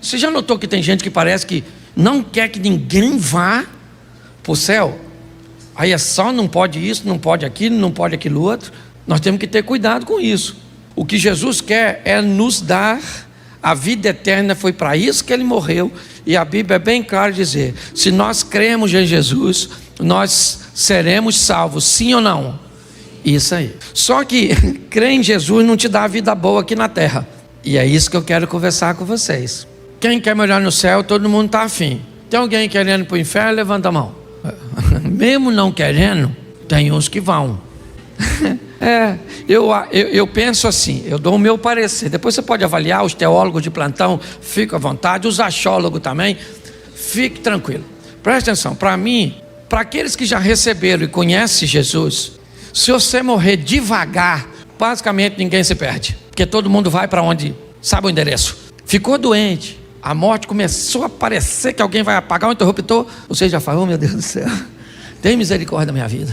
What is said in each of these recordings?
Você já notou que tem gente que parece que não quer que ninguém vá para o céu? Aí é só não pode isso, não pode aquilo, não pode aquilo outro. Nós temos que ter cuidado com isso. O que Jesus quer é nos dar a vida eterna, foi para isso que ele morreu. E a Bíblia é bem clara dizer, se nós cremos em Jesus, nós seremos salvos, sim ou não? Isso aí. Só que crer em Jesus não te dá a vida boa aqui na terra. E é isso que eu quero conversar com vocês. Quem quer morar no céu, todo mundo está afim. Tem alguém querendo ir para o inferno? Levanta a mão. Mesmo não querendo, tem uns que vão. Eu penso assim, eu dou o meu parecer. Depois você pode avaliar, os teólogos de plantão, fica à vontade, os achólogos também, fique tranquilo. Presta atenção, para mim, para aqueles que já receberam e conhecem Jesus, se você morrer devagar, basicamente ninguém se perde, porque todo mundo vai para onde sabe o endereço. Ficou doente, a morte começou a parecer que alguém vai apagar o interruptor, você já falou, oh, meu Deus do céu, tem misericórdia da minha vida,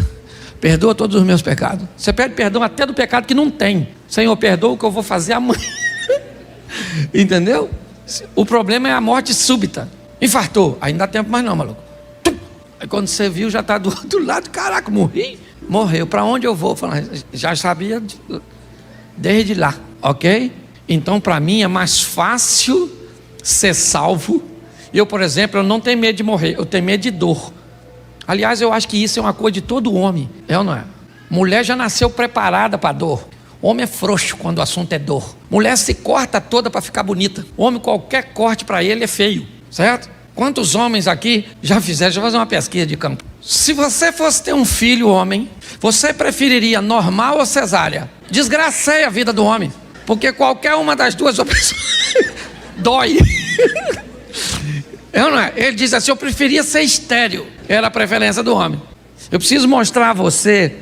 perdoa todos os meus pecados. Você pede perdão até do pecado que não tem. Senhor, perdoa o que eu vou fazer amanhã. Entendeu? O problema é a morte súbita. Infartou, aí não dá tempo mais não, maluco. Aí quando você viu, já está do outro lado. Caraca, morri. Morreu, para onde eu vou? Já sabia desde lá, ok? Então para mim é mais fácil ser salvo. Eu, por exemplo, eu não tenho medo de morrer, eu tenho medo de dor. Aliás, eu acho que isso é uma coisa de todo homem, é ou não é? Mulher já nasceu preparada para dor. Homem é frouxo quando o assunto é dor. Mulher se corta toda para ficar bonita. Homem, qualquer corte para ele é feio, certo? Quantos homens aqui já fizeram? Deixa eu fazer uma pesquisa de campo. Se você fosse ter um filho homem, você preferiria normal ou cesárea? Desgraceia a vida do homem, porque qualquer uma das duas opções dói. Não é? Ele diz assim, eu preferia ser estéril. Era a preferência do homem. Eu preciso mostrar a você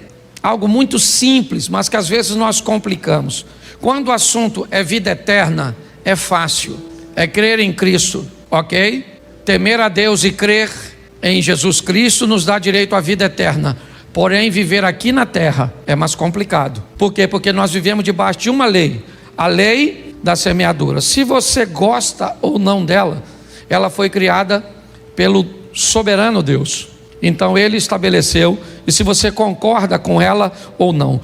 algo muito simples, mas que às vezes nós complicamos. Quando o assunto é vida eterna, é fácil. É crer em Cristo, ok? Temer a Deus e crer em Jesus Cristo nos dá direito à vida eterna. Porém, viver aqui na terra é mais complicado. Por quê? Porque nós vivemos debaixo de uma lei. A lei da semeadura. Se você gosta ou não dela, ela foi criada pelo soberano Deus. Então ele estabeleceu, e se você concorda com ela ou não.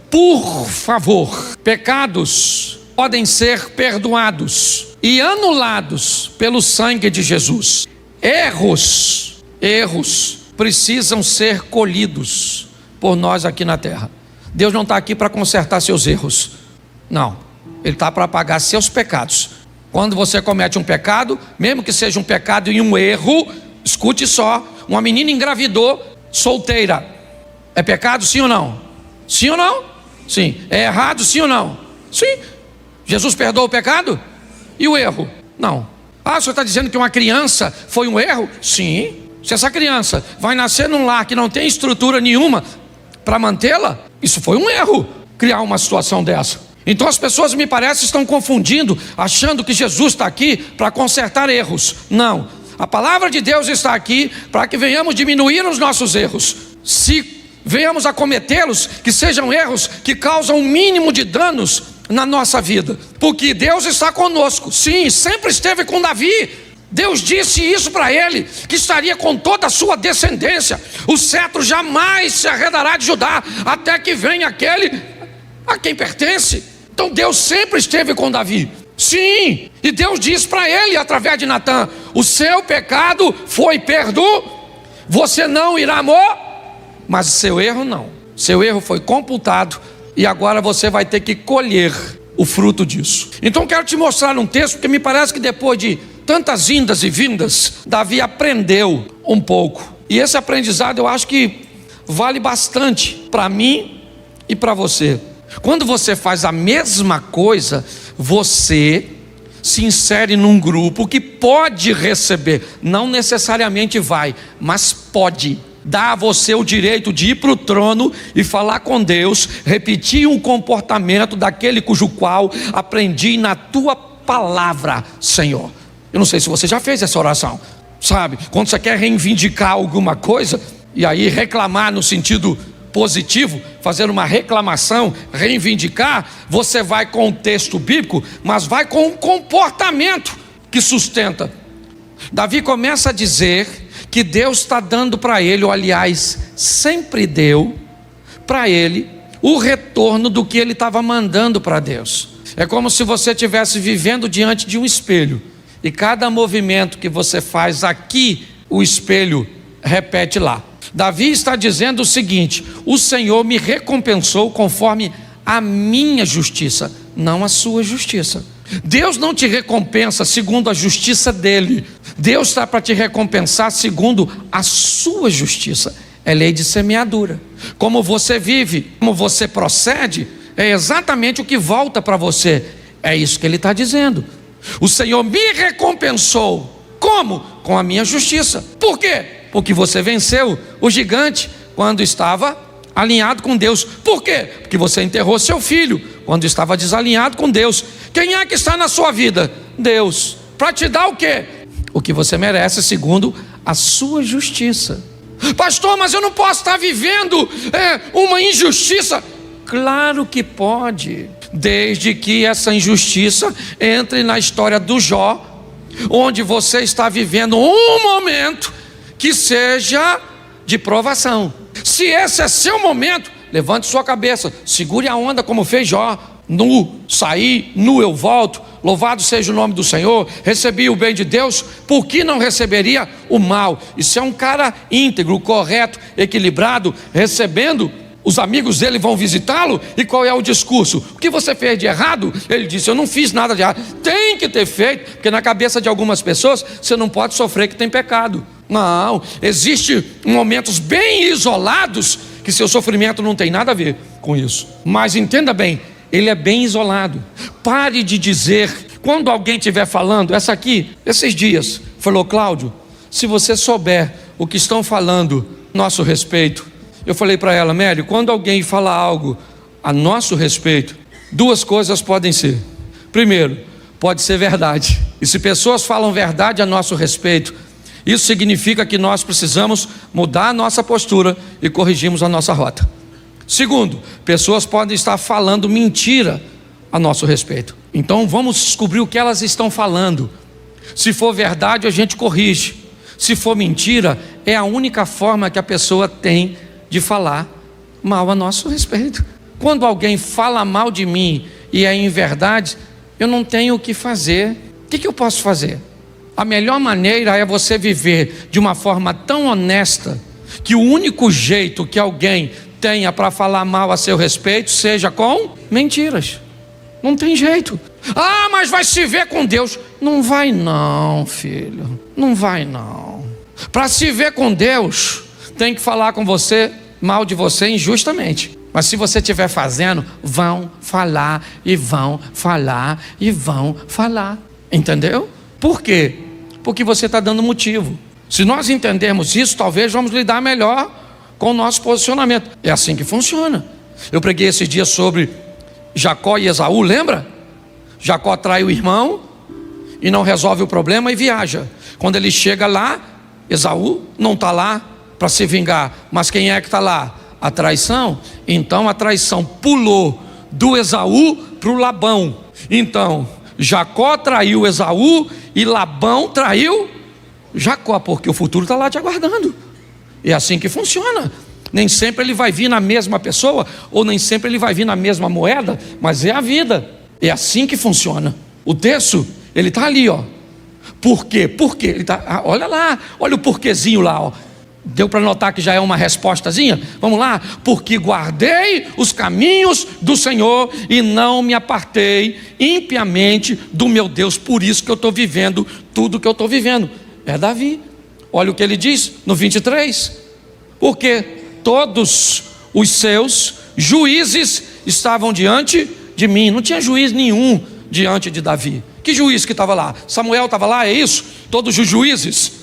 Por favor, pecados podem ser perdoados e anulados pelo sangue de Jesus. Erros precisam ser colhidos por nós aqui na terra. Deus não está aqui para consertar seus erros. Não, Ele está para pagar seus pecados. Quando você comete um pecado, mesmo que seja um pecado e um erro, escute só, uma menina engravidou solteira, é pecado sim ou não? Sim ou não? Sim. É errado sim ou não? Sim. Jesus perdoa o pecado? E o erro? Não. Ah, o senhor está dizendo que uma criança foi um erro? Sim. Se essa criança vai nascer num lar que não tem estrutura nenhuma para mantê-la, isso foi um erro, criar uma situação dessa. Então as pessoas, me parece, estão confundindo, achando que Jesus está aqui para consertar erros. Não, a palavra de Deus está aqui para que venhamos diminuir os nossos erros. Se venhamos a cometê-los, que sejam erros que causam o mínimo de danos na nossa vida, porque Deus está conosco. Sim, sempre esteve com Davi. Deus disse isso para ele, que estaria com toda a sua descendência. O cetro jamais se arredará de Judá, até que venha aquele a quem pertence. Então Deus sempre esteve com Davi. Sim, e Deus diz para ele através de Natã: o seu pecado foi perdoado, você não irá morrer, mas o seu erro não. Seu erro foi computado e agora você vai ter que colher o fruto disso. Então quero te mostrar um texto, porque me parece que depois de tantas indas e vindas, Davi aprendeu um pouco. E esse aprendizado eu acho que vale bastante para mim e para você. Quando você faz a mesma coisa, você se insere num grupo que pode receber, não necessariamente vai, mas pode dar a você o direito de ir para o trono e falar com Deus, repetir um comportamento daquele cujo qual aprendi na tua palavra, Senhor. Eu não sei se você já fez essa oração, sabe? Quando você quer reivindicar alguma coisa, e aí reclamar no sentido positivo, fazer uma reclamação, reivindicar, você vai com o texto bíblico, mas vai com um comportamento que sustenta. Davi começa a dizer que Deus está dando para ele, ou aliás, sempre deu para ele o retorno do que ele estava mandando para Deus. É como se você estivesse vivendo diante de um espelho, e cada movimento que você faz aqui, o espelho repete lá. Davi está dizendo o seguinte: o Senhor me recompensou conforme a minha justiça, não a sua justiça. Deus não te recompensa segundo a justiça dele. Deus está para te recompensar segundo a sua justiça. É lei de semeadura. Como você vive, como você procede, é exatamente o que volta para você. É isso que ele está dizendo. O Senhor me recompensou. Como? Com a minha justiça. Por quê? Porque você venceu o gigante quando estava alinhado com Deus. Por quê? Porque você enterrou seu filho quando estava desalinhado com Deus. Quem é que está na sua vida? Deus. Para te dar o quê? O que você merece segundo a sua justiça. Pastor, mas eu não posso estar vivendo uma injustiça. Claro que pode, desde que essa injustiça entre na história do Jó, onde você está vivendo um momento que seja de provação. Se esse é seu momento, levante sua cabeça, segure a onda como fez Jó. Nu saí, nu eu volto, louvado seja o nome do Senhor, recebi o bem de Deus, por que não receberia o mal? E se é um cara íntegro, correto, equilibrado, recebendo, os amigos dele vão visitá-lo, e qual é o discurso? O que você fez de errado? Ele disse: eu não fiz nada de errado. Tem que ter feito, porque na cabeça de algumas pessoas, você não pode sofrer que tem pecado. Não, existem momentos bem isolados, que seu sofrimento não tem nada a ver com isso. Mas entenda bem, ele é bem isolado. Pare de dizer, quando alguém estiver falando, essa aqui, esses dias, falou: Cláudio, se você souber o que estão falando a nosso respeito. Eu falei para ela: Mério, quando alguém fala algo a nosso respeito, duas coisas podem ser. Primeiro, pode ser verdade. E se pessoas falam verdade a nosso respeito, isso significa que nós precisamos mudar a nossa postura e corrigirmos a nossa rota. Segundo, pessoas podem estar falando mentira a nosso respeito. Então vamos descobrir o que elas estão falando. Se for verdade, a gente corrige. Se for mentira, é a única forma que a pessoa tem de falar mal a nosso respeito. Quando alguém fala mal de mim e é em verdade, eu não tenho o que fazer. O que eu posso fazer? A melhor maneira é você viver de uma forma tão honesta, que o único jeito que alguém tenha para falar mal a seu respeito seja com mentiras. Não tem jeito. Ah, mas vai se ver com Deus. Não vai não, filho. Não vai não. Para se ver com Deus, tem que falar com você, mal de você injustamente. Mas se você estiver fazendo, vão falar e vão falar e vão falar. Entendeu? Por quê? Porque você está dando motivo. Se nós entendermos isso, talvez vamos lidar melhor com o nosso posicionamento. É assim que funciona. Eu preguei esses dias sobre Jacó e Esaú, lembra? Jacó trai o irmão e não resolve o problema e viaja. Quando ele chega lá, Esaú não está lá para se vingar. Mas quem é que está lá? A traição. Então a traição pulou do Esaú para o Labão. Então Jacó traiu Esaú e Labão traiu Jacó, porque o futuro está lá te aguardando. É assim que funciona. Nem sempre ele vai vir na mesma pessoa, ou nem sempre ele vai vir na mesma moeda, mas é a vida. É assim que funciona. O texto, ele está ali, ó. Por quê? Por quê? Ele tá, olha lá, olha o porquezinho lá, ó. Deu para notar que já é uma respostazinha? Vamos lá. Porque guardei os caminhos do Senhor e não me apartei impiamente do meu Deus. Por isso que eu estou vivendo tudo que eu estou vivendo. É Davi. Olha o que ele diz no 23. Porque todos os seus juízes estavam diante de mim. Não tinha juiz nenhum diante de Davi. Que juiz que estava lá? Samuel estava lá, é isso? Todos os juízes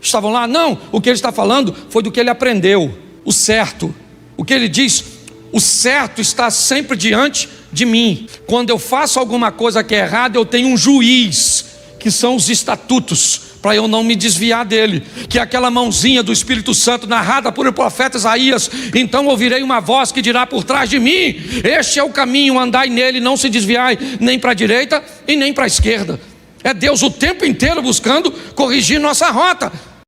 estavam lá? Não, o que ele está falando foi do que ele aprendeu, o certo. O que ele diz, o certo está sempre diante de mim. Quando eu faço alguma coisa que é errada, eu tenho um juiz, que são os estatutos, para eu não me desviar dele, que é aquela mãozinha do Espírito Santo narrada por o profeta Isaías. Então ouvirei uma voz que dirá por trás de mim: este é o caminho, andai nele, não se desviai nem para a direita e nem para a esquerda. É Deus o tempo inteiro buscando corrigir nossa rota.